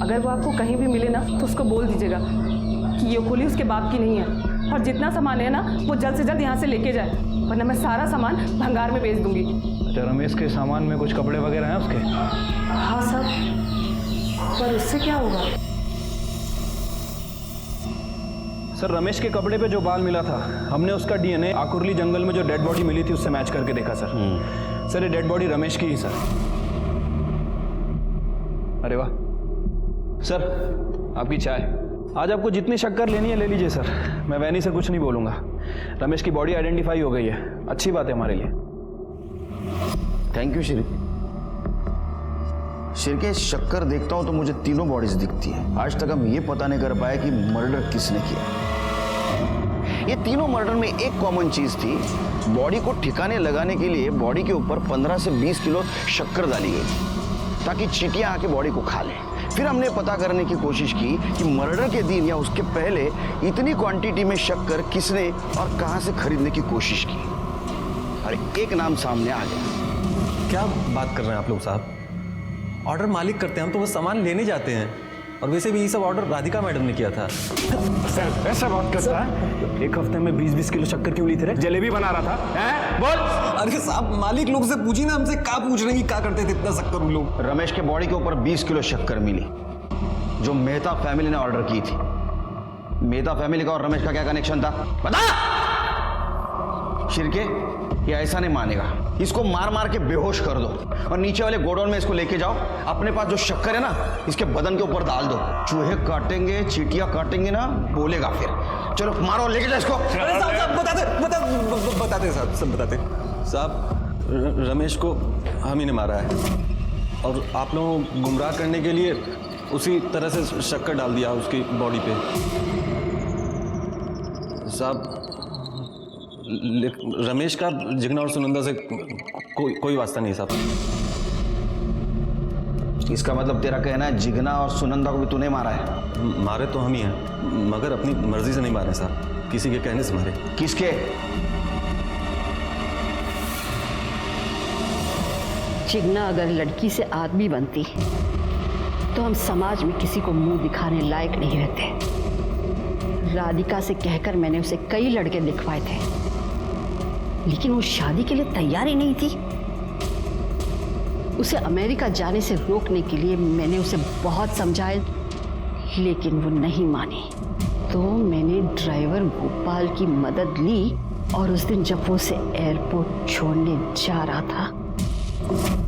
अगर वो आपको कहीं भी मिले ना, तो उसको बोल दीजिएगा कि ये खोली उसके बाप की नहीं है, और जितना सामान है ना वो जल्द से जल्द यहाँ से लेके जाए, वरना मैं सारा सामान भंगार में बेच दूंगी। अच्छा, रमेश के सामान में कुछ कपड़े वगैरह हैं उसके? हाँ साहब, पर उससे क्या होगा? सर रमेश के कपड़े पे जो बाल मिला था, हमने उसका डीएनए आकुरली जंगल में जो डेड बॉडी मिली थी उससे मैच करके देखा सर। सर ये डेड बॉडी रमेश की ही सर। अरे वाह सर, आपकी चाय। आज आपको जितनी शक्कर लेनी है ले लीजिए सर, मैं वैनी से कुछ नहीं बोलूँगा। रमेश की बॉडी आइडेंटिफाई हो गई है, अच्छी बात है हमारे लिए। Thank you Shri. शिरके शक्कर देखता हूं तो मुझे तीनों बॉडीज दिखती है। आज तक हम ये पता नहीं कर पाए कि मर्डर किसने किया। ये तीनों मर्डर में एक कॉमन चीज थी, बॉडी को ठिकाने लगाने के लिए बॉडी के ऊपर 15 से 20 किलो शक्कर डाली गई ताकि चींटियां आके बॉडी को खा लें। फिर हमने पता करने की कोशिश की कि मर्डर के दिन या उसके पहले इतनी क्वांटिटी में शक्कर किसने और कहां से खरीदने की कोशिश की, और एक नाम सामने आ गया। क्या बात कर रहे हैं आप लोग साहब? ऑर्डर मालिक करते हैं, हम तो बस सामान लेने जाते हैं। और वैसे भी ये सब ऑर्डर राधिका मैडम ने किया था। सर ऐसा बात करता है? 1 हफ्ते में 20-20 किलो शक्कर क्यों ली थे? जलेबी बना रहा था हैं? बोल। अरे साहब मालिक लोग से पूछिए ना, हमसे क्या पूछ रहे हैं कि क्या करते थे इतना शक्कर उन लोग। रमेश के बॉडी के ऊपर 20 किलो शक्कर मिली जो मेहता फैमिली ने ऑर्डर की थी। मेहता फैमिली का और रमेश का क्या कनेक्शन था? बता। शिरके, ये ऐसा नहीं मानेगा। इसको मार मार के बेहोश कर दो और नीचे वाले गोडाउन में इसको लेके जाओ। अपने पास जो शक्कर है ना, इसके बदन के ऊपर डाल दो। चूहे काटेंगे, चींटियां काटेंगे ना, बोलेगा फिर। चलो मारो, लेके जाओ इसको। अरे साहब बताते साहब, सब बताते साहब। रमेश को हम ही ने मारा है और आप लोगों को गुमराह करने के लिए उसी तरह से शक्कर डाल दिया उसकी बॉडी पे साहब। रमेश का जिगना और सुनंदा से कोई वास्ता नहीं साहब। इसका मतलब तेरा कहना है जिगना और सुनंदा को भी तूने मारा है? मारे तो हम ही हैं, मगर अपनी मर्जी से नहीं मारे साहब, किसी के कहने से मारे। किसके? जिगना अगर लड़की से आदमी बनती तो हम समाज में किसी को मुंह दिखाने लायक नहीं रहते। राधिका से कहकर मैंने उसे कई लड़के दिखवाए थे, लेकिन वो शादी के लिए तैयार ही नहीं थी। उसे अमेरिका जाने से रोकने के लिए मैंने उसे बहुत समझाया, लेकिन वो नहीं मानी। तो मैंने ड्राइवर गोपाल की मदद ली और उस दिन जब वो उसे एयरपोर्ट छोड़ने जा रहा था।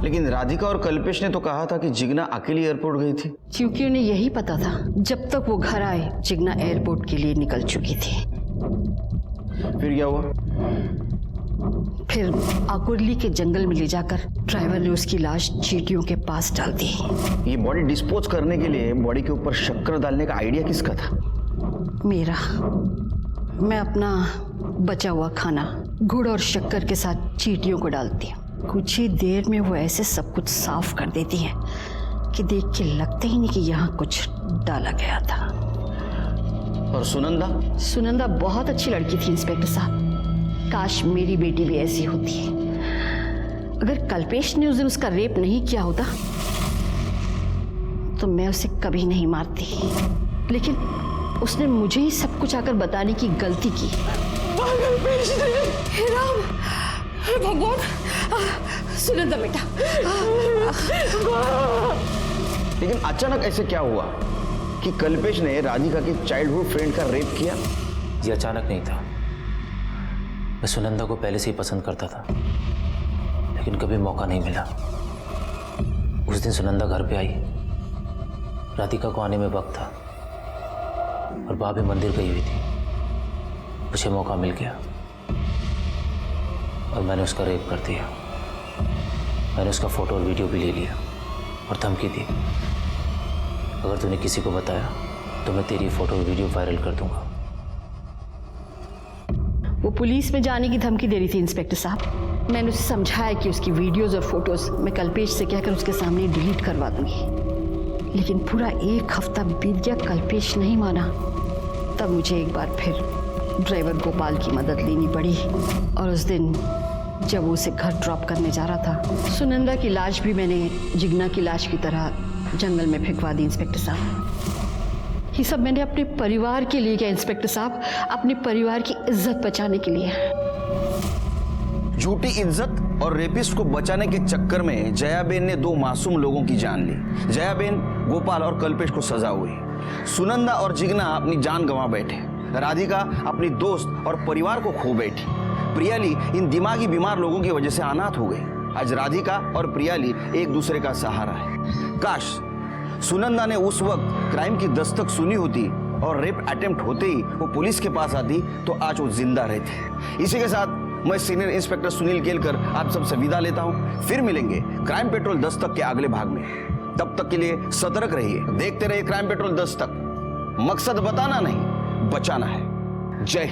लेकिन राधिका और कल्पेश ने तो कहा था कि जिगना अकेली एयरपोर्ट गई थी। क्योंकि उन्हें यही पता था जब तक वो घर आए जिगना एयरपोर्ट के लिए निकल चुकी थी। फिर क्या हुआ? फिर आकुर्ली के जंगल में ले जाकर ड्राइवर ने उसकी लाश चींटियों के पास डाल दी। ये बॉडी डिस्पोज करने के लिए बॉडी के ऊपर शक्कर डालने का आइडिया किसका था? मेरा। मैं अपना बचा हुआ खाना गुड़ और शक्कर के साथ चींटियों को डालती हूँ। कुछ ही देर में वो ऐसे सब कुछ साफ कर देती है कि देख के लगता ही नहीं कि यहाँ कुछ डाला गया था। और सुनंदा? सुनंदा बहुत अच्छी लड़की थी इंस्पेक्टर साहब। काश मेरी बेटी भी ऐसी होती। अगर कल्पेश ने उस दिन उसका रेप नहीं किया होता तो मैं उसे कभी नहीं मारती, लेकिन उसने मुझे ही सब कुछ आकर बताने की गलती की। कल्पेश ने, हे राम, हे भगवान, सुनंदा बेटा। लेकिन अचानक ऐसे क्या हुआ कि कल्पेश ने राधिका के चाइल्डहुड फ्रेंड का रेप किया? ये अचानक नहीं था। मैं सुनंदा को पहले से ही पसंद करता था, लेकिन कभी मौका नहीं मिला। उस दिन सुनंदा घर पे आई, राधिका को आने में वक्त था और भाभी मंदिर गई हुई थी। मुझे मौका मिल गया और मैंने उसका रेप कर दिया। मैंने उसका फोटो और वीडियो भी ले लिया और धमकी दी, अगर तूने किसी को बताया तो मैं तेरी फोटो और वीडियो वायरल कर दूंगा। वो पुलिस में जाने की धमकी दे रही थी इंस्पेक्टर साहब। मैंने उसे समझाया कि उसकी वीडियोस और फोटोज मैं कल्पेश से कहकर उसके सामने डिलीट करवा दूंगी, लेकिन पूरा एक हफ्ता बीत गया, कल्पेश नहीं माना। तब मुझे एक बार फिर ड्राइवर गोपाल की मदद लेनी पड़ी और उस दिन जब वो उसे घर ड्रॉप करने जा रहा था, सुनंदा की लाश भी मैंने जिगना की लाश की तरह जंगल में फेंकवा दी इंस्पेक्टर साहब। ये सब मैंने अपने परिवार के लिए किया इंस्पेक्टर साहब, अपने परिवार की इज्जत बचाने के लिए। झूठी इज्जत और रेपिस्ट को बचाने के चक्कर में जयाबेन ने 2 मासूम लोगों की जान ली। जयाबेन, गोपाल और कल्पेश को सजा हुई। सुनंदा और जिगना अपनी जान गंवा बैठे। राधिका अपनी दोस्त और परिवार को खो बैठी। प्रियाली इन दिमागी बीमार लोगों की वजह से अनाथ हो गई। आज राधिका और प्रियाली एक दूसरे का सहारा है। काश सुनंदा ने उस वक्त क्राइम की दस्तक सुनी होती और रेप अटेम्प्ट होते ही वो पुलिस के पास आती तो आज वो जिंदा रहते। इसी के साथ मैं सीनियर इंस्पेक्टर सुनील केलकर आप सबसे विदा लेता हूं। फिर मिलेंगे क्राइम पेट्रोल दस्तक के अगले भाग में। तब तक के लिए सतर्क रहिए, देखते रहिए क्राइम पेट्रोल दस्तक। मकसद बताना नहीं, बचाना है। जय